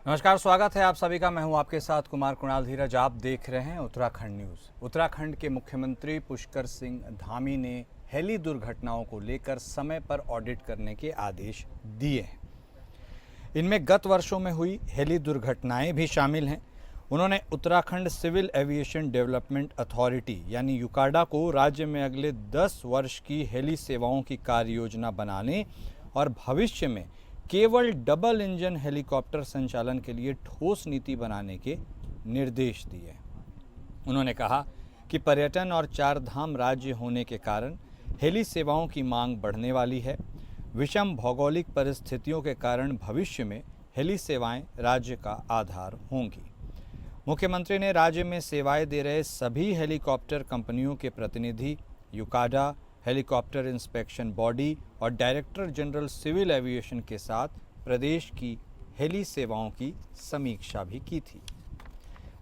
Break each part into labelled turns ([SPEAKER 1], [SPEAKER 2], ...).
[SPEAKER 1] नमस्कार, स्वागत है आप सभी का। मैं हूं आपके साथ कुमार कुणाल धीरज। आप देख रहे हैं उत्तराखंड न्यूज़। उत्तराखंड के मुख्यमंत्री पुष्कर सिंह धामी ने हेली दुर्घटनाओं को लेकर समय पर ऑडिट करने के आदेश दिए हैं। इनमें गत वर्षों में हुई हेली दुर्घटनाएं भी शामिल हैं। उन्होंने Uttarakhand civil aviation development authority यानी यूकाडा को राज्य में अगले 10 वर्ष की हेली सेवाओं की कार्य योजना बनाने और भविष्य में केवल डबल इंजन हेलीकॉप्टर संचालन के लिए ठोस नीति बनाने के निर्देश दिए। उन्होंने कहा कि पर्यटन और चार धाम राज्य होने के कारण हेली सेवाओं की मांग बढ़ने वाली है। विषम भौगोलिक परिस्थितियों के कारण भविष्य में हेली सेवाएं राज्य का आधार होंगी। मुख्यमंत्री ने राज्य में सेवाएं दे रहे सभी हेलीकॉप्टर कंपनियों के प्रतिनिधि, यूकाडा, हेलीकॉप्टर इंस्पेक्शन बॉडी और डायरेक्टर जनरल सिविल एविएशन के साथ प्रदेश की हेली सेवाओं की समीक्षा भी की थी।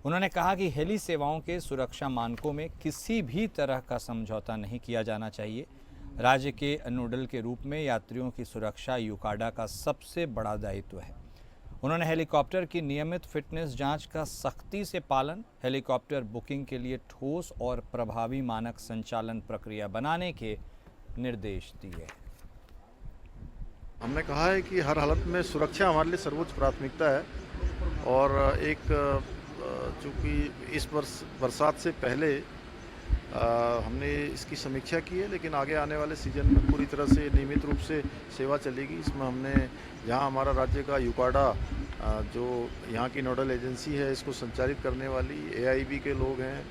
[SPEAKER 1] उन्होंने कहा कि हेली सेवाओं के सुरक्षा मानकों में किसी भी तरह का समझौता नहीं किया जाना चाहिए। राज्य के नोडल के रूप में यात्रियों की सुरक्षा यूकाडा का सबसे बड़ा दायित्व है। उन्होंने हेलीकॉप्टर की नियमित फिटनेस जांच का सख्ती से पालन, हेलीकॉप्टर बुकिंग के लिए ठोस और प्रभावी मानक संचालन प्रक्रिया बनाने के निर्देश दिए।
[SPEAKER 2] हमने कहा है कि हर हालत में सुरक्षा हमारे लिए सर्वोच्च प्राथमिकता है और चूँकि इस वर्ष बरसात से पहले हमने इसकी समीक्षा की है, लेकिन आगे आने वाले सीजन में पूरी तरह से नियमित रूप से सेवा चलेगी। इसमें हमने जहां हमारा राज्य का यूकाडा जो यहाँ की नोडल एजेंसी है, इसको संचालित करने वाली AIB के लोग हैं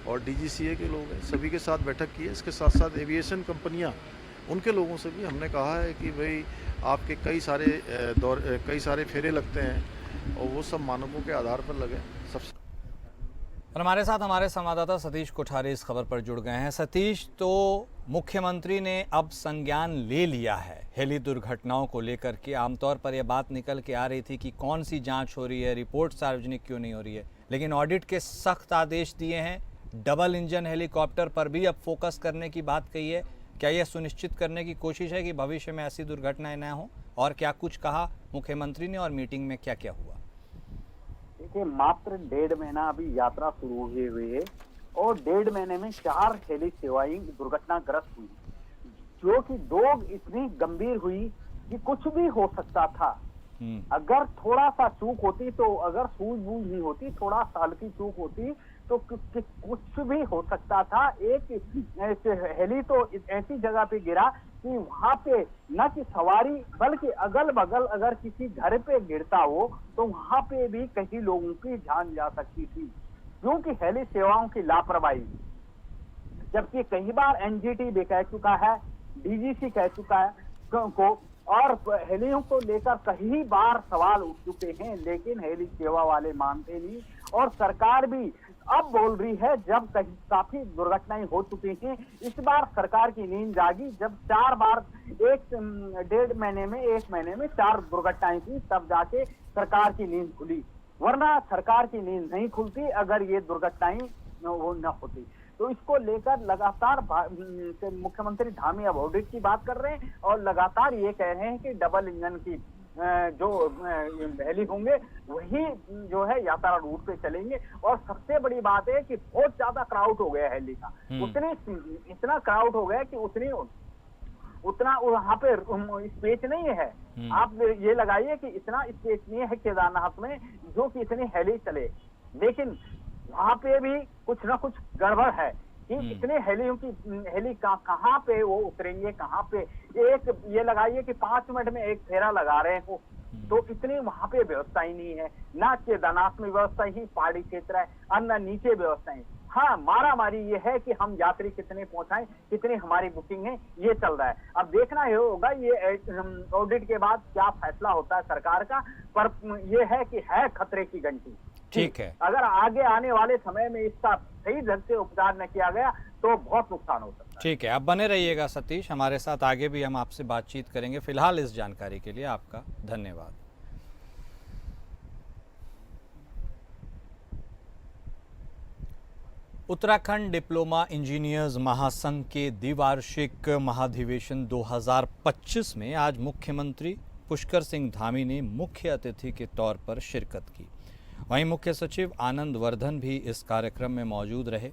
[SPEAKER 2] और DGCA के लोग हैं, सभी के साथ बैठक की है। इसके साथ साथ एविएशन कंपनियाँ, उनके लोगों से भी हमने कहा है कि भाई आपके कई सारे फेरे लगते हैं और वो सब मानकों के आधार पर लगे।
[SPEAKER 1] और हमारे साथ हमारे संवाददाता सतीश कोठारी इस खबर पर जुड़ गए हैं। सतीश, तो मुख्यमंत्री ने अब संज्ञान ले लिया है हेली दुर्घटनाओं को लेकर के। आमतौर पर यह बात निकल के आ रही थी कि कौन सी जांच हो रही है, रिपोर्ट सार्वजनिक क्यों नहीं हो रही है, लेकिन ऑडिट के सख्त आदेश दिए हैं। डबल इंजन हेलीकॉप्टर पर भी अब फोकस करने की बात कही है। क्या यह सुनिश्चित करने की कोशिश है कि भविष्य में ऐसी दुर्घटनाएं न हों? और क्या कुछ कहा मुख्यमंत्री ने और मीटिंग में क्या क्या हुआ?
[SPEAKER 3] देखिए, मात्र 1.5 महीना अभी यात्रा शुरू हुई हुई है और 1.5 महीने में 4 हेली सेवाएं दुर्घटनाग्रस्त हुई, जो कि 2 इतनी गंभीर हुई कि कुछ भी हो सकता था। अगर थोड़ा सा चूक होती, तो अगर सूझबूझ नहीं होती, थोड़ा सा हल्की चूक होती तो कुछ भी हो सकता था। एक हेली तो ऐसी जगह पे गिरा कि वहां पे न कि सवारी बल्कि अगल बगल अगर किसी घर पे गिरता हो तो वहां पे भी कई लोगों की जान जा सकती थी, क्योंकि हेली सेवाओं की लापरवाही। जबकि कई बार NGT भी कह चुका है, DGC कह चुका है को, और हेलियों को लेकर कई बार सवाल उठ चुके हैं, लेकिन हेली सेवा वाले मानते नहीं। और सरकार भी अब बोल रही है, जब काफी दुर्घटनाएं हो चुकी हैं, इस बार सरकार की नींद जागी जब 4 बार 1.5 महीने में 1 महीने में 4 दुर्घटनाएं हुई, तब जाके सरकार की नींद खुली। वरना सरकार की नींद नहीं खुलती अगर ये दुर्घटनाएं न होती। तो इसको लेकर लगातार मुख्यमंत्री धामी अब ऑडिट की बात कर रहे हैं और लगातार ये कह रहे हैं कि डबल इंजन की जो हेली होंगे वही जो है यात्रा रूट पे चलेंगे। और सबसे बड़ी बात है कि बहुत ज्यादा क्राउड हो गया हेली का। इतना क्राउड हो गया कि उतना वहां पे स्पेस नहीं है। आप ये लगाइए कि इतना स्पेस नहीं है केदारनाथ में जो कि इतनी हेली चले, लेकिन वहां पे भी कुछ ना कुछ गड़बड़ है कि इतने हेली कहाँ पे वो उतरेंगे, कहाँ पे। एक ये लगाइए कि 5 मिनट में एक फेरा लगा रहे हो, तो इतनी वहां पे व्यवस्था ही नहीं है। ना केदारनाथ में व्यवस्था ही, पहाड़ी क्षेत्र है, और न नीचे व्यवस्थाएं। हाँ, मारा मारी ये है कि हम यात्री कितने पहुंचाएं, कितनी हमारी बुकिंग है, ये चल रहा है। अब देखना ये होगा ये ऑडिट के बाद क्या फैसला होता है सरकार का। पर ये है कि है खतरे की घंटी।
[SPEAKER 1] ठीक है,
[SPEAKER 3] अगर आगे आने वाले समय में इसका सही ढंग से उपचार न किया गया तो बहुत नुकसान हो सकता है।
[SPEAKER 1] ठीक है, आप बने रहिएगा सतीश, हमारे साथ आगे भी हम आपसे बातचीत करेंगे। फिलहाल इस जानकारी के लिए आपका धन्यवाद। उत्तराखंड डिप्लोमा इंजीनियर्स महासंघ के द्विवार्षिक महाधिवेशन 2025 में आज मुख्यमंत्री पुष्कर सिंह धामी ने मुख्य अतिथि के तौर पर शिरकत की। वहीं मुख्य सचिव आनंद वर्धन भी इस कार्यक्रम में मौजूद रहे।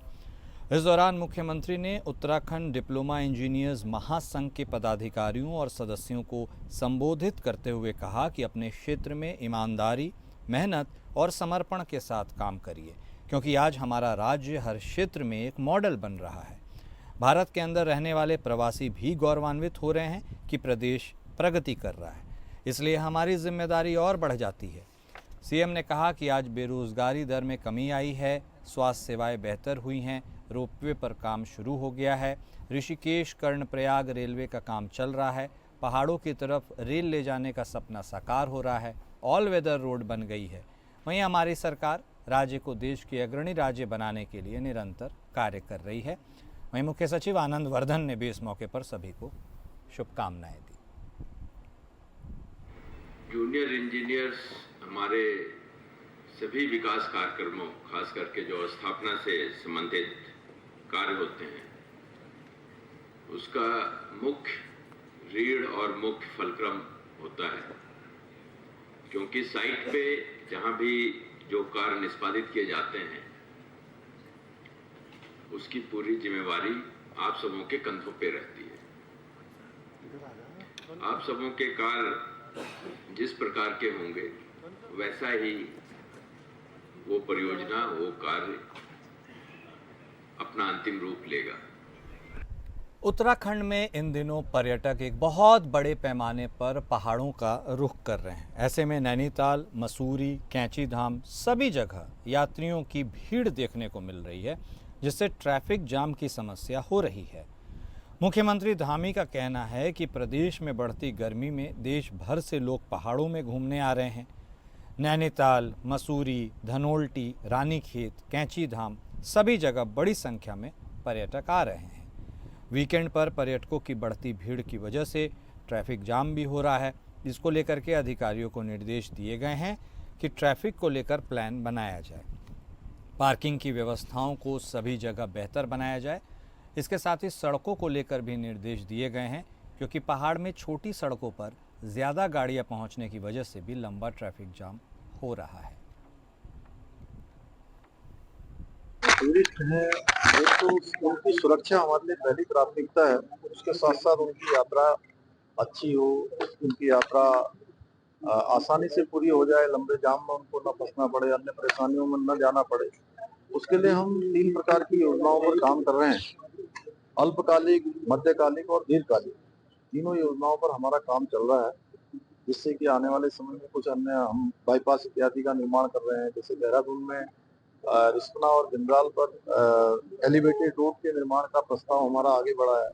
[SPEAKER 1] इस दौरान मुख्यमंत्री ने उत्तराखंड डिप्लोमा इंजीनियर्स महासंघ के पदाधिकारियों और सदस्यों को संबोधित करते हुए कहा कि अपने क्षेत्र में ईमानदारी, मेहनत और समर्पण के साथ काम करिए, क्योंकि आज हमारा राज्य हर क्षेत्र में एक मॉडल बन रहा है। भारत के अंदर रहने वाले प्रवासी भी गौरवान्वित हो रहे हैं कि प्रदेश प्रगति कर रहा है, इसलिए हमारी जिम्मेदारी और बढ़ जाती है। सीएम ने कहा कि आज बेरोजगारी दर में कमी आई है, स्वास्थ्य सेवाएं बेहतर हुई हैं, रोपवे पर काम शुरू हो गया है, ऋषिकेश कर्णप्रयाग रेलवे का काम चल रहा है, पहाड़ों की तरफ रेल ले जाने का सपना साकार हो रहा है, ऑल वेदर रोड बन गई है। वहीं हमारी सरकार राज्य को देश के अग्रणी राज्य बनाने के लिए निरंतर कार्य कर रही है। वहीं मुख्य सचिव आनंद वर्धन ने भी इस मौके पर सभी को शुभकामनाएं दी।
[SPEAKER 4] जूनियर इंजीनियर्स हमारे सभी विकास कार्यक्रमों, खास करके जो स्थापना से संबंधित कार्य होते हैं, उसका मुख्य रीढ़ और मुख्य फलक्रम होता है, क्योंकि साइट पे जहां भी जो कार्य निष्पादित किए जाते हैं उसकी पूरी जिम्मेवारी आप सबों के कंधों पे रहती है। आप सबों के कार्य जिस प्रकार के होंगे वैसा ही वो परियोजना, वो कार्य अपना अंतिम रूप लेगा।
[SPEAKER 1] उत्तराखंड में इन दिनों पर्यटक एक बहुत बड़े पैमाने पर पहाड़ों का रुख कर रहे हैं। ऐसे में नैनीताल, मसूरी, कैंची धाम सभी जगह यात्रियों की भीड़ देखने को मिल रही है, जिससे ट्रैफिक जाम की समस्या हो रही है। मुख्यमंत्री धामी का कहना है कि प्रदेश में बढ़ती गर्मी में देश भर से लोग पहाड़ों में घूमने आ रहे हैं। नैनीताल, मसूरी, धनोल्टी, रानीखेत, कैंची धाम सभी जगह बड़ी संख्या में पर्यटक आ रहे हैं। वीकेंड पर पर्यटकों की बढ़ती भीड़ की वजह से ट्रैफिक जाम भी हो रहा है, जिसको लेकर के अधिकारियों को निर्देश दिए गए हैं कि ट्रैफिक को लेकर प्लान बनाया जाए, पार्किंग की व्यवस्थाओं को सभी जगह बेहतर बनाया जाए। इसके साथ ही सड़कों को लेकर भी निर्देश दिए गए हैं, क्योंकि पहाड़ में छोटी सड़कों पर ज़्यादा गाड़ियां पहुंचने की वजह से भी लंबा ट्रैफिक जाम हो रहा है।
[SPEAKER 2] टूरिस्ट हैं एक तो उनकी सुरक्षा हमारे लिए पहली प्राथमिकता है, उसके साथ साथ उनकी यात्रा अच्छी हो, उनकी यात्रा आसानी से पूरी हो जाए, लंबे जाम में उनको न फंसना पड़े, अन्य परेशानियों में न जाना पड़े। उसके लिए हम 3 प्रकार की योजनाओं पर काम कर रहे हैं। अल्पकालिक, मध्यकालिक और दीर्घकालिक, तीनों योजनाओं पर हमारा काम चल रहा है, जिससे कि आने वाले समय में कुछ अन्य हम बाईपास इत्यादि का निर्माण कर रहे हैं। जैसे देहरादून में रिस्पना और जिंदाल पर एलिवेटेड रोड के निर्माण का प्रस्ताव हमारा आगे बढ़ा है।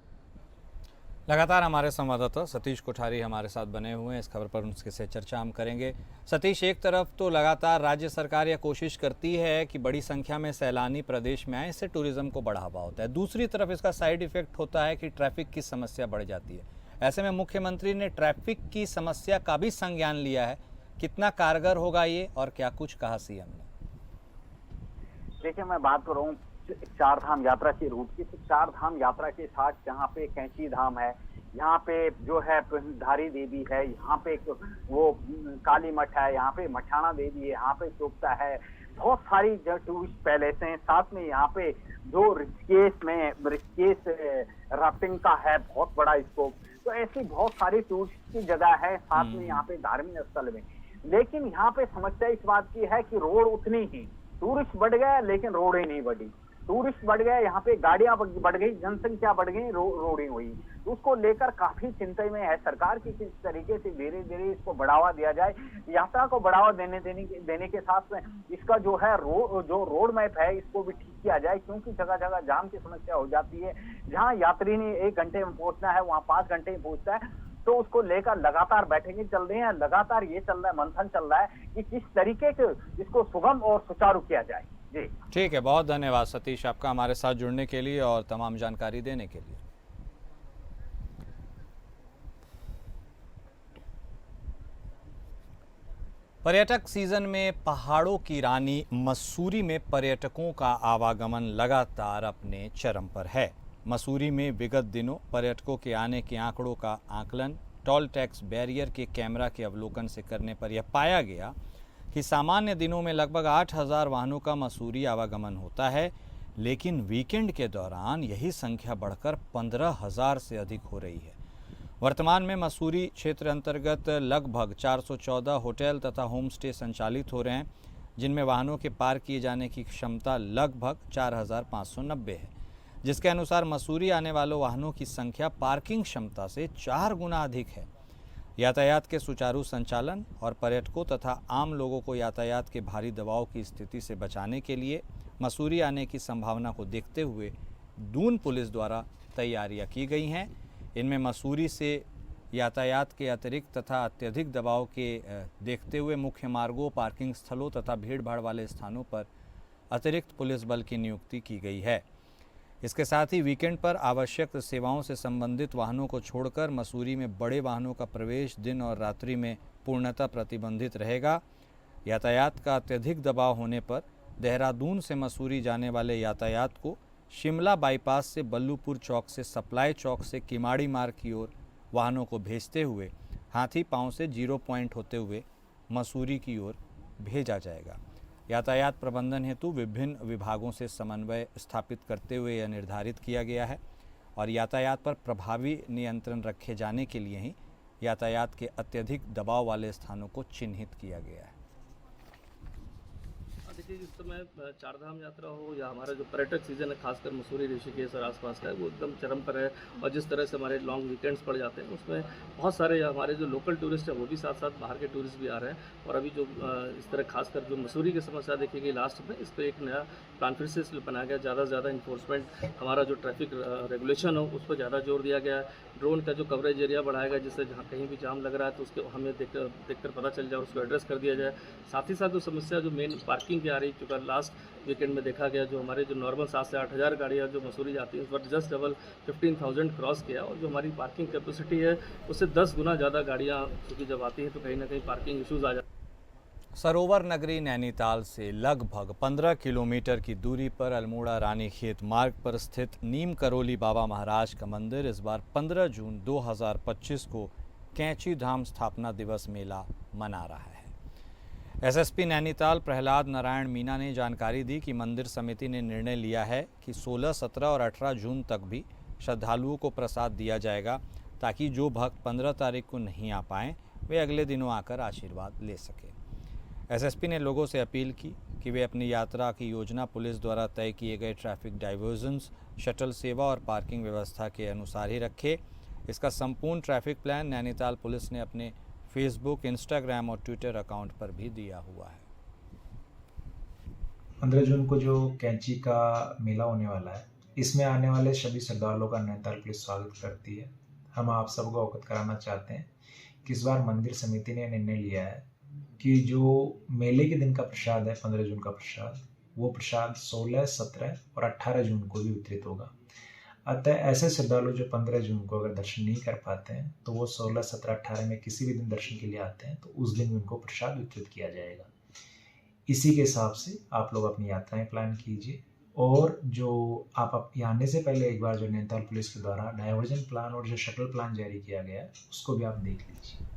[SPEAKER 1] लगातार हमारे संवाददाता सतीश कोठारी हमारे साथ बने हुए हैं, इस खबर पर उनके से चर्चा हम करेंगे। सतीश, एक तरफ तो लगातार राज्य सरकार यह कोशिश करती है कि बड़ी संख्या में सैलानी प्रदेश में आए, इससे टूरिज्म को बढ़ावा होता है, दूसरी तरफ इसका साइड इफेक्ट होता है कि ट्रैफिक की समस्या बढ़ जाती है। ऐसे में मुख्यमंत्री ने ट्रैफिक की समस्या का भी संज्ञान लिया है। कितना कारगर होगा ये और क्या कुछ कहा सीएम ने?
[SPEAKER 3] देखिए, मैं बात कर रहा हूँ चार धाम यात्रा के रूट की। तो चार धाम यात्रा के साथ जहाँ पे कैंची धाम है, यहाँ पे जो है धारी देवी है, यहाँ पे वो काली मठ है, यहाँ पे मठाना देवी है, यहाँ पे चोपता है, बहुत सारी जो टूरिस्ट पैलेस हैं। साथ में यहाँ पे जो ऋषिकेश राफ्टिंग का है बहुत बड़ा स्कोप। तो ऐसी बहुत सारी टूरिस्ट की जगह है, साथ में यहाँ पे धार्मिक स्थल में। लेकिन यहाँ पे समस्या इस बात की है कि रोड उतनी ही, टूरिस्ट बढ़ गया लेकिन रोडें नहीं बढ़ी। टूरिस्ट बढ़ गए, यहाँ पे गाड़ियां बढ़ गई, जनसंख्या बढ़ गई, रोडें हुई। उसको लेकर काफी चिंता में है सरकार की, किस तरीके से धीरे धीरे इसको बढ़ावा दिया जाए। यात्रा को बढ़ावा देने के साथ में इसका जो है जो रोड मैप है इसको भी ठीक किया जाए, क्योंकि जगह जगह जाम की समस्या हो जाती है। जहाँ यात्री ने 1 घंटे में पहुंचना है वहाँ 5 घंटे में पहुंचता है। तो उसको लेकर लगातार बैठकें चल रही हैं, लगातार ये चल रहा है, मंथन चल रहा है कि किस तरीके से इसको सुगम और सुचारू किया जाए। जी
[SPEAKER 1] ठीक है, बहुत धन्यवाद सतीश आपका हमारे साथ जुड़ने के लिए और तमाम जानकारी देने के लिए। पर्यटक सीजन में पहाड़ों की रानी मसूरी में पर्यटकों का आवागमन लगातार अपने चरम पर है। मसूरी में विगत दिनों पर्यटकों के आने के आंकड़ों का आकलन टोल टैक्स बैरियर के कैमरा के अवलोकन से करने पर यह पाया गया कि सामान्य दिनों में लगभग 8,000 वाहनों का मसूरी आवागमन होता है, लेकिन वीकेंड के दौरान यही संख्या बढ़कर 15,000 से अधिक हो रही है। वर्तमान में मसूरी क्षेत्र अंतर्गत लगभग 414 होटल तथा होम स्टे संचालित हो रहे हैं, जिनमें वाहनों के पार्क किए जाने की क्षमता लगभग 4,590 है, जिसके अनुसार मसूरी आने वालों वाहनों की संख्या पार्किंग क्षमता से 4 गुना अधिक है। यातायात के सुचारू संचालन और पर्यटकों तथा आम लोगों को यातायात के भारी दबाव की स्थिति से बचाने के लिए मसूरी आने की संभावना को देखते हुए दून पुलिस द्वारा तैयारियां की गई हैं। इनमें मसूरी से यातायात के अतिरिक्त तथा अत्यधिक दबाव के देखते हुए मुख्य मार्गों, पार्किंग स्थलों तथा भीड़ भाड़ वाले स्थानों पर अतिरिक्त पुलिस बल की नियुक्ति की गई है। इसके साथ ही वीकेंड पर आवश्यक सेवाओं से संबंधित वाहनों को छोड़कर मसूरी में बड़े वाहनों का प्रवेश दिन और रात्रि में पूर्णतः प्रतिबंधित रहेगा। यातायात का अत्यधिक दबाव होने पर देहरादून से मसूरी जाने वाले यातायात को शिमला बाईपास से बल्लूपुर चौक से सप्लाई चौक से किमाड़ी मार्ग की ओर वाहनों को भेजते हुए हाथी पांव से 0 पॉइंट होते हुए मसूरी की ओर भेजा जाएगा। यातायात प्रबंधन हेतु विभिन्न विभागों से समन्वय स्थापित करते हुए यह निर्धारित किया गया है और यातायात पर प्रभावी नियंत्रण रखे जाने के लिए ही यातायात के अत्यधिक दबाव वाले स्थानों को चिन्हित किया गया है।
[SPEAKER 5] देखिए, इस समय चारधाम यात्रा हो या हमारा जो पर्यटक सीजन है, खासकर मसूरी, ऋषिकेश और आसपास का है, वो एकदम चरम पर है। और जिस तरह से हमारे लॉन्ग वीकेंड्स पड़ जाते हैं, उसमें बहुत सारे हमारे जो लोकल टूरिस्ट हैं वो भी साथ साथ बाहर के टूरिस्ट भी आ रहे हैं। और अभी जो इस तरह खासकर जो मसूरी की समस्या देखी गई लास्ट में, इस पर एक नया प्लान फिर से इसलिए बनाया गया। ज़्यादा से ज़्यादा इन्फोर्समेंट, हमारा जो ट्रैफिक रेगुलेशन हो उस पर ज़्यादा जोर दिया गया है। ड्रोन का जो कवरेज एरिया बढ़ाया गया, जिससे जहाँ कहीं भी जाम लग रहा है तो उसके हमें देखकर पता चल जाए, उसको एड्रेस कर दिया जाए। साथ ही साथ जो समस्या जो मेन पार्किंग की आ रही, चूँकि लास्ट वीकेंड में देखा गया जो हमारे जो नॉर्मल 7 से 8,000 गाड़ियाँ जो मसूरी जाती हैं, उस पर जस्ट डबल 15,000 क्रॉस किया। और जो हमारी पार्किंग कैपेसिटी है उससे 10 गुना ज़्यादा गाड़ियाँ चूँकि जब आती हैं तो कहीं ना कहीं पार्किंग इशूज़ आ जाते हैं।
[SPEAKER 1] सरोवर नगरी नैनीताल से लगभग 15 किलोमीटर की दूरी पर अल्मोड़ा रानीखेत मार्ग पर स्थित नीम करोली बाबा महाराज का मंदिर इस बार 15 जून 2025 को कैंची धाम स्थापना दिवस मेला मना रहा है। एसएसपी नैनीताल प्रहलाद नारायण मीना ने जानकारी दी कि मंदिर समिति ने निर्णय लिया है कि 16, 17 और 18 जून तक भी श्रद्धालुओं को प्रसाद दिया जाएगा, ताकि जो भक्त 15 तारीख को नहीं आ पाएँ वे अगले दिनों आकर आशीर्वाद ले सकें। एसएसपी ने लोगों से अपील की कि वे अपनी यात्रा की योजना पुलिस द्वारा तय किए गए ट्रैफिक डाइवर्जन्स, शटल सेवा और पार्किंग व्यवस्था के अनुसार ही रखें। इसका संपूर्ण ट्रैफिक प्लान नैनीताल पुलिस ने अपने फेसबुक, इंस्टाग्राम और ट्विटर अकाउंट पर भी दिया हुआ है।
[SPEAKER 6] 15 जून को जो कैंची का मेला होने वाला है, इसमें आने वाले सभी श्रद्धालुओं का नैनीताल पुलिस स्वागत करती है। हम आप सबको अवगत कराना चाहते हैं कि इस बार मंदिर समिति ने निर्णय लिया है कि जो मेले के दिन का प्रसाद है, 15 जून का प्रसाद, वो प्रसाद 16, 17 और 18 जून को भी वितरित होगा। अतः ऐसे श्रद्धालु जो 15 जून को अगर दर्शन नहीं कर पाते हैं तो वो 16, 17, 18 में किसी भी दिन दर्शन के लिए आते हैं तो उस दिन उनको प्रसाद वितरित किया जाएगा। इसी के हिसाब से आप लोग अपनी यात्राएं प्लान कीजिए। और जो आप यहाँ आने से पहले एक बार जो नैनीताल पुलिस के द्वारा डाइवर्जन प्लान और जो शटल प्लान जारी किया गया है उसको भी आप देख लीजिए।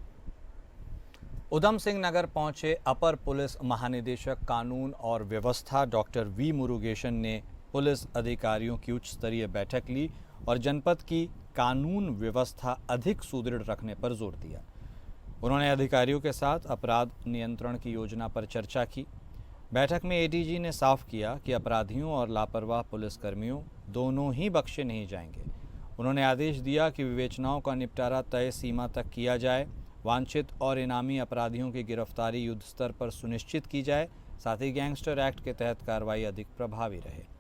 [SPEAKER 1] उधम सिंह नगर पहुंचे अपर पुलिस महानिदेशक कानून और व्यवस्था डॉक्टर वी मुरुगेशन ने पुलिस अधिकारियों की उच्च स्तरीय बैठक ली और जनपद की कानून व्यवस्था अधिक सुदृढ़ रखने पर जोर दिया। उन्होंने अधिकारियों के साथ अपराध नियंत्रण की योजना पर चर्चा की। बैठक में एडीजी ने साफ किया कि अपराधियों और लापरवाह पुलिसकर्मियों दोनों ही बख्शे नहीं जाएंगे। उन्होंने आदेश दिया कि विवेचनाओं का निपटारा तय सीमा तक किया जाए, वांछित और इनामी अपराधियों की गिरफ्तारी युद्ध स्तर पर सुनिश्चित की जाए, साथ ही गैंगस्टर एक्ट के तहत कार्रवाई अधिक प्रभावी रहे।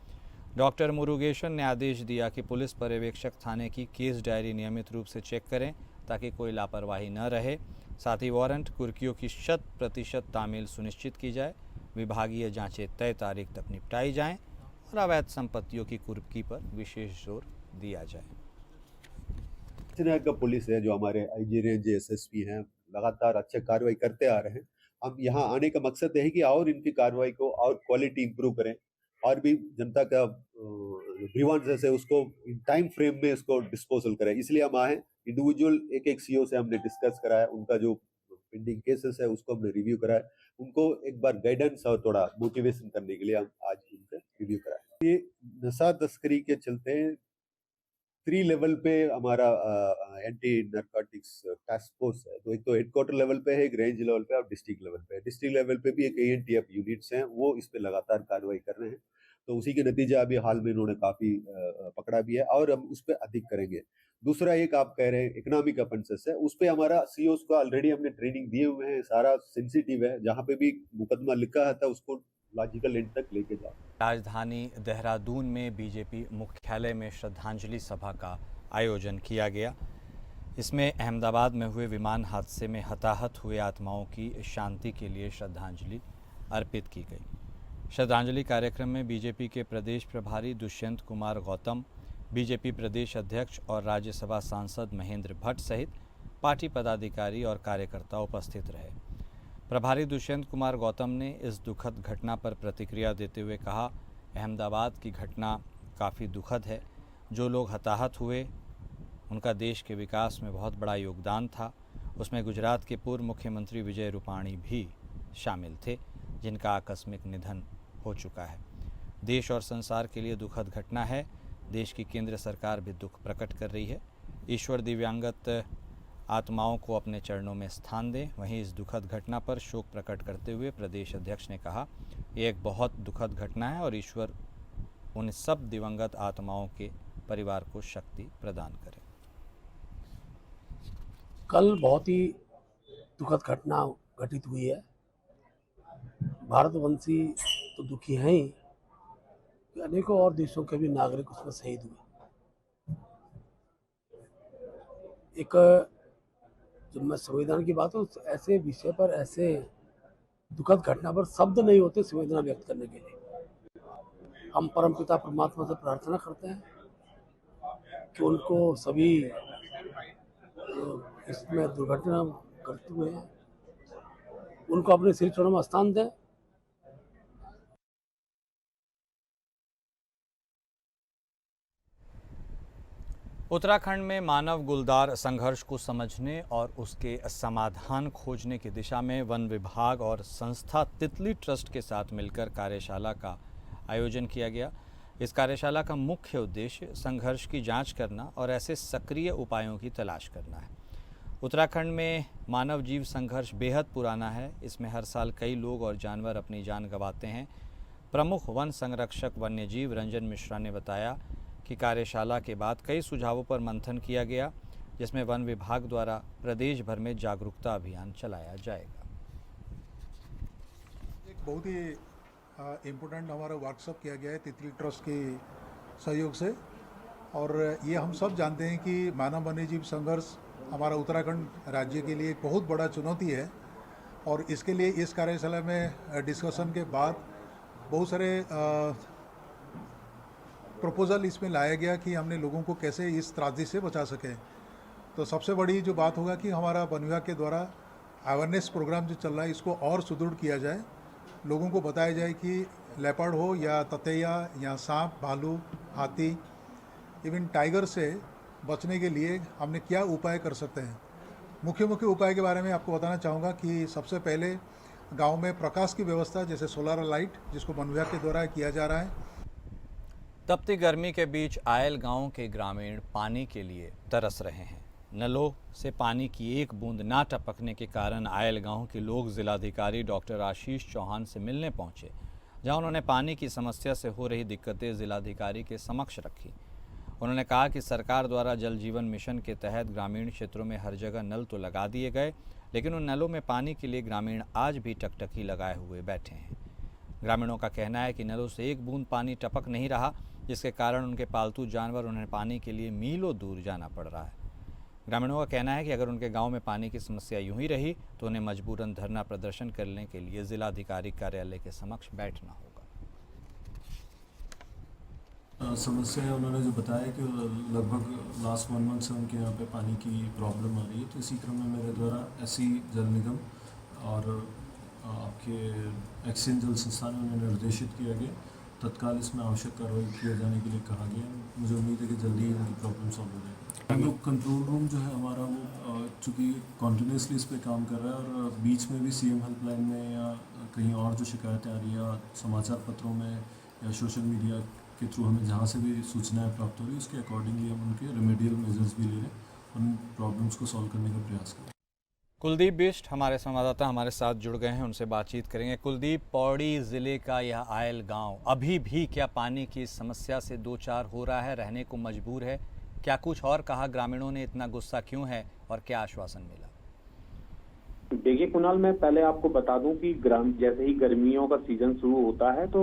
[SPEAKER 1] डॉक्टर मुरुगेशन ने आदेश दिया कि पुलिस पर्यवेक्षक थाने की केस डायरी नियमित रूप से चेक करें ताकि कोई लापरवाही न रहे। साथ ही वारंट कुर्कियों की 100% तामील सुनिश्चित की जाए, विभागीय जांचें तय तारीख तक निपटाई जाएं और अवैध संपत्तियों की कुर्की पर विशेष जोर दिया जाए।
[SPEAKER 7] का पुलिस है, जो हमारे आईजी रेंज एसएसपी हैं, लगातार अच्छे कार्रवाई करते आ रहे हैं। हम यहाँ आने का मकसद है कि और इनकी कार्रवाई को और क्वालिटी इंप्रूव करें और भी जनता का ग्रीवांसेस है उसको टाइम फ्रेम में इसको डिस्पोजल करें, इसलिए हम आए। इंडिविजुअल एक एक सीओ से हमने डिस्कस करा है, उनका जो पेंडिंग केसेस है उसको हमने रिव्यू करा है, उनको एक बार गाइडेंस और थोड़ा मोटिवेशन करने के लिए हम आज उनसे रिव्यू करा है। ये नशा तस्करी के चलते 3 लेवल पे हमारा एंटी नारकोटिक्स टास्क फोर्स है। तो एक तो हेडक्वार्टर लेवल पे है, एक रेंज लेवल पे और डिस्ट्रिक्ट लेवल पे है। डिस्ट्रिक्ट लेवल पे भी एक एएनटीएफ यूनिट्स हैं, वो इस पे लगातार कार्रवाई कर रहे हैं। तो उसी के नतीजे अभी हाल में इन्होंने काफी पकड़ा भी है और हम उस पर अधिक करेंगे। दूसरा एक आप कह रहे हैं इकोनॉमिक ऑफेंसेस है, उस पे हमारा सीओस को ऑलरेडी हमने ट्रेनिंग दिए हुए हैं, सारा सेंसिटिव है, जहाँ पे भी मुकदमा लिखा है था उसको लॉजिकल एंड तक लेके जाओ।
[SPEAKER 1] राजधानी देहरादून में बीजेपी मुख्यालय में श्रद्धांजलि सभा का आयोजन किया गया। इसमें अहमदाबाद में हुए विमान हादसे में हताहत हुए आत्माओं की शांति के लिए श्रद्धांजलि अर्पित की गई। श्रद्धांजलि कार्यक्रम में बीजेपी के प्रदेश प्रभारी दुष्यंत कुमार गौतम, बीजेपी प्रदेश अध्यक्ष और राज्यसभा सांसद महेंद्र भट्ट सहित पार्टी पदाधिकारी और कार्यकर्ता उपस्थित रहे। प्रभारी दुष्यंत कुमार गौतम ने इस दुखद घटना पर प्रतिक्रिया देते हुए कहा, अहमदाबाद की घटना काफ़ी दुखद है। जो लोग हताहत हुए उनका देश के विकास में बहुत बड़ा योगदान था। उसमें गुजरात के पूर्व मुख्यमंत्री विजय रूपाणी भी शामिल थे, जिनका आकस्मिक निधन हो चुका है। देश और संसार के लिए दुखद घटना है। देश की केंद्र सरकार भी दुख प्रकट कर रही है। ईश्वर दिव्यांगत आत्माओं को अपने चरणों में स्थान दें। वहीं इस दुखद घटना पर शोक प्रकट करते हुए प्रदेश अध्यक्ष ने कहा, यह एक बहुत दुखद घटना है और ईश्वर उन सब दिवंगत आत्माओं के परिवार को शक्ति प्रदान करे।
[SPEAKER 8] कल बहुत ही दुखद घटना घटित हुई है। भारतवंशी तो दुखी हैं ही, अनेकों और देशों के भी नागरिक उसमें शहीद हुए। एक जब मैं संविधान की बात करूं, ऐसे विषय पर, ऐसे दुखद घटना पर शब्द नहीं होते संवेदना व्यक्त करने के लिए। हम परमपिता परमात्मा से प्रार्थना करते हैं कि उनको सभी इसमें दुर्घटना करते हुए उनको अपने श्री चरणों में स्थान दें।
[SPEAKER 1] उत्तराखंड में मानव गुलदार संघर्ष को समझने और उसके समाधान खोजने की दिशा में वन विभाग और संस्था तितली ट्रस्ट के साथ मिलकर कार्यशाला का आयोजन किया गया। इस कार्यशाला का मुख्य उद्देश्य संघर्ष की जांच करना और ऐसे सक्रिय उपायों की तलाश करना है। उत्तराखंड में मानव जीव संघर्ष बेहद पुराना है। इसमें हर साल कई लोग और जानवर अपनी जान गंवाते हैं। प्रमुख वन संरक्षक वन्यजीव रंजन मिश्रा ने बताया कि कार्यशाला के बाद कई सुझावों पर मंथन किया गया, जिसमें वन विभाग द्वारा प्रदेश भर में जागरूकता अभियान चलाया जाएगा।
[SPEAKER 9] एक बहुत ही इम्पोर्टेंट हमारा वर्कशॉप किया गया है तितली ट्रस्ट के सहयोग से, और ये हम सब जानते हैं कि मानव वन्यजीव संघर्ष हमारा उत्तराखंड राज्य के लिए एक बहुत बड़ा चुनौती है। और इसके लिए इस कार्यशाला में डिस्कशन के बाद बहुत सारे प्रपोज़ल इसमें लाया गया कि हमने लोगों को कैसे इस त्रासदी से बचा सकें। तो सबसे बड़ी जो बात होगा कि हमारा वन विभाग के द्वारा अवेयरनेस प्रोग्राम जो चल रहा है इसको और सुदृढ़ किया जाए। लोगों को बताया जाए कि लेपर्ड हो या ततैया या सांप, भालू, हाथी, इवन टाइगर से बचने के लिए हमने क्या उपाय कर सकते हैं। मुख्य उपाय के बारे में आपको बताना चाहूँगा कि सबसे पहले गाँव में प्रकाश की व्यवस्था, जैसे सोलर लाइट, जिसको वन विभाग के द्वारा किया जा रहा है।
[SPEAKER 1] तपती गर्मी के बीच आयल गांव के ग्रामीण पानी के लिए तरस रहे हैं। नलों से पानी की एक बूंद ना टपकने के कारण आयल गांव के लोग जिलाधिकारी डॉक्टर आशीष चौहान से मिलने पहुंचे, जहां उन्होंने पानी की समस्या से हो रही दिक्कतें जिलाधिकारी के समक्ष रखी। उन्होंने कहा कि सरकार द्वारा जल जीवन मिशन के तहत ग्रामीण क्षेत्रों में हर जगह नल तो लगा दिए गए, लेकिन उन नलों में पानी के लिए ग्रामीण आज भी टकटकी लगाए हुए बैठे हैं। ग्रामीणों का कहना है कि नलों से एक बूंद पानी टपक नहीं रहा, जिसके कारण उनके पालतू जानवर उन्हें पानी के लिए मीलों दूर जाना पड़ रहा है। ग्रामीणों का कहना है कि अगर उनके गांव में पानी की समस्या यूं ही रही तो उन्हें मजबूरन धरना प्रदर्शन करने के लिए जिलाधिकारी कार्यालय के समक्ष बैठना होगा।
[SPEAKER 10] समस्या है, उन्होंने जो बताया कि लगभग लास्ट 1 मंथ से उनके यहाँ पे पानी की प्रॉब्लम आ रही है। तो इसी क्रम में मेरे द्वारा ऐसी जल निगम और आपके एक्सियन जल संस्थान उन्हें निर्देशित किया गया तत्काल इसमें आवश्यक कार्रवाई किए जाने के लिए कहा गया है। मुझे उम्मीद है कि जल्दी ही उनकी प्रॉब्लम सॉल्व हो जाएगी। हम लोग कंट्रोल रूम जो है हमारा वो चूँकि कॉन्टीन्यूसली इस पर काम कर रहा है और बीच में भी सीएम हेल्पलाइन में या कहीं और जो शिकायतें आ रही है या समाचार पत्रों में या सोशल मीडिया के थ्रू हमें जहाँ से भी सूचनाएं प्राप्त हो रही है उसके अकॉर्डिंगली हम उनके रेमेडियल मेजर्स भी ले रहे हैं, उन प्रॉब्लम्स को सॉल्व करने का प्रयास करें।
[SPEAKER 1] कुलदीप बिष्ट हमारे संवाददाता हमारे साथ जुड़ गए हैं, उनसे बातचीत करेंगे। कुलदीप, पौड़ी ज़िले का यह आयल गांव अभी भी क्या पानी की समस्या से दो चार हो रहा है, रहने को मजबूर है? क्या कुछ और कहा ग्रामीणों ने, इतना गुस्सा क्यों है और क्या आश्वासन मिला?
[SPEAKER 11] देखिए कुणाल, मैं पहले आपको बता दूं कि जैसे ही गर्मियों का सीजन शुरू होता है तो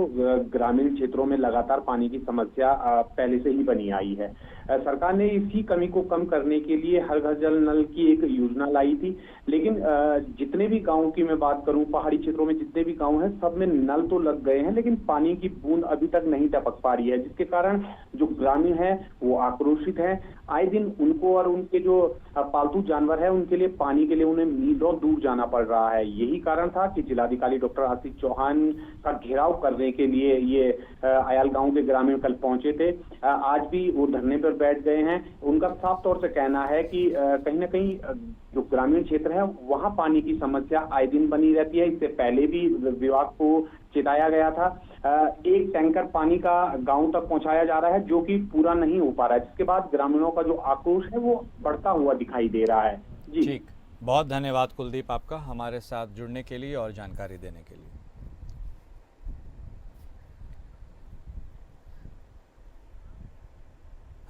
[SPEAKER 11] ग्रामीण क्षेत्रों में लगातार पानी की समस्या पहले से ही बनी आई है। सरकार ने इसी कमी को कम करने के लिए हर घर जल नल की एक योजना लाई थी, लेकिन जितने भी गांव की मैं बात करूं, पहाड़ी क्षेत्रों में जितने भी गांव हैं सब में नल तो लग गए हैं, लेकिन पानी की बूंद अभी तक नहीं टपक पा रही है, जिसके कारण जो ग्रामीण है वो आक्रोशित है। आए दिन उनको और उनके जो पालतू जानवर है उनके लिए पानी के लिए उन्हें मीलों दूर जाना पड़ रहा है। यही कारण था कि जिलाधिकारी डॉक्टर आशीष चौहान का घेराव करने के लिए ये आयल गांव के ग्रामीण कल पहुंचे थे। आज भी वो धरने पर बैठ गए हैं। उनका साफ तौर से कहना है कि कहीं ना कहीं जो ग्रामीण क्षेत्र है वहां पानी की समस्या आए दिन बनी रहती है। इससे पहले भी विभाग को चिताया गया था। एक टैंकर पानी का गांव तक पहुंचाया जा रहा है जो कि पूरा नहीं हो पा रहा है, जिसके बाद ग्रामीणों का जो आक्रोश है वो बढ़ता हुआ दिखाई दे रहा है। जी
[SPEAKER 1] ठीक, बहुत धन्यवाद कुलदीप आपका हमारे साथ जुड़ने के लिए और जानकारी देने के लिए।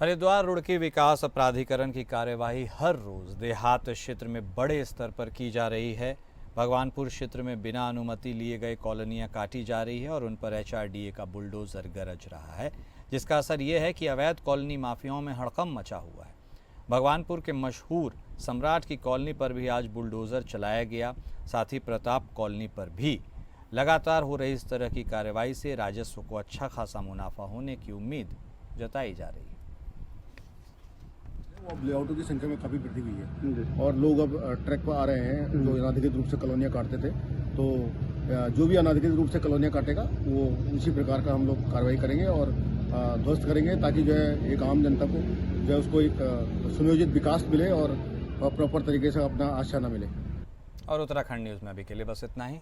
[SPEAKER 1] हरिद्वार रुड़की विकास प्राधिकरण की कार्यवाही हर रोज देहात क्षेत्र में बड़े स्तर पर की जा रही है। भगवानपुर क्षेत्र में बिना अनुमति लिए गए कॉलोनियां काटी जा रही है और उन पर एचआरडीए का बुलडोजर गरज रहा है, जिसका असर ये है कि अवैध कॉलोनी माफियाओं में हड़कंप मचा हुआ है। भगवानपुर के मशहूर सम्राट की कॉलोनी पर भी आज बुलडोजर चलाया गया। साथ ही प्रताप कॉलोनी पर भी लगातार हो रही इस तरह की कार्रवाई से राजस्व को अच्छा खासा मुनाफा होने की उम्मीद जताई जा रही है।
[SPEAKER 12] अब लेआउटों की संख्या में काफ़ी वृद्धि हुई है और लोग अब ट्रैक पर आ रहे हैं जो अनाधिकृत रूप से कॉलोनियाँ काटते थे। तो जो भी अनाधिकृत रूप से कॉलोनियाँ काटेगा वो उसी प्रकार का हम लोग कार्रवाई करेंगे और ध्वस्त करेंगे, ताकि जो है एक आम जनता को जो है उसको एक सुनियोजित विकास मिले और प्रॉपर तरीके से अपना आश्रय न मिले।
[SPEAKER 1] और उत्तराखंड न्यूज़ में अभी के लिए बस इतना ही।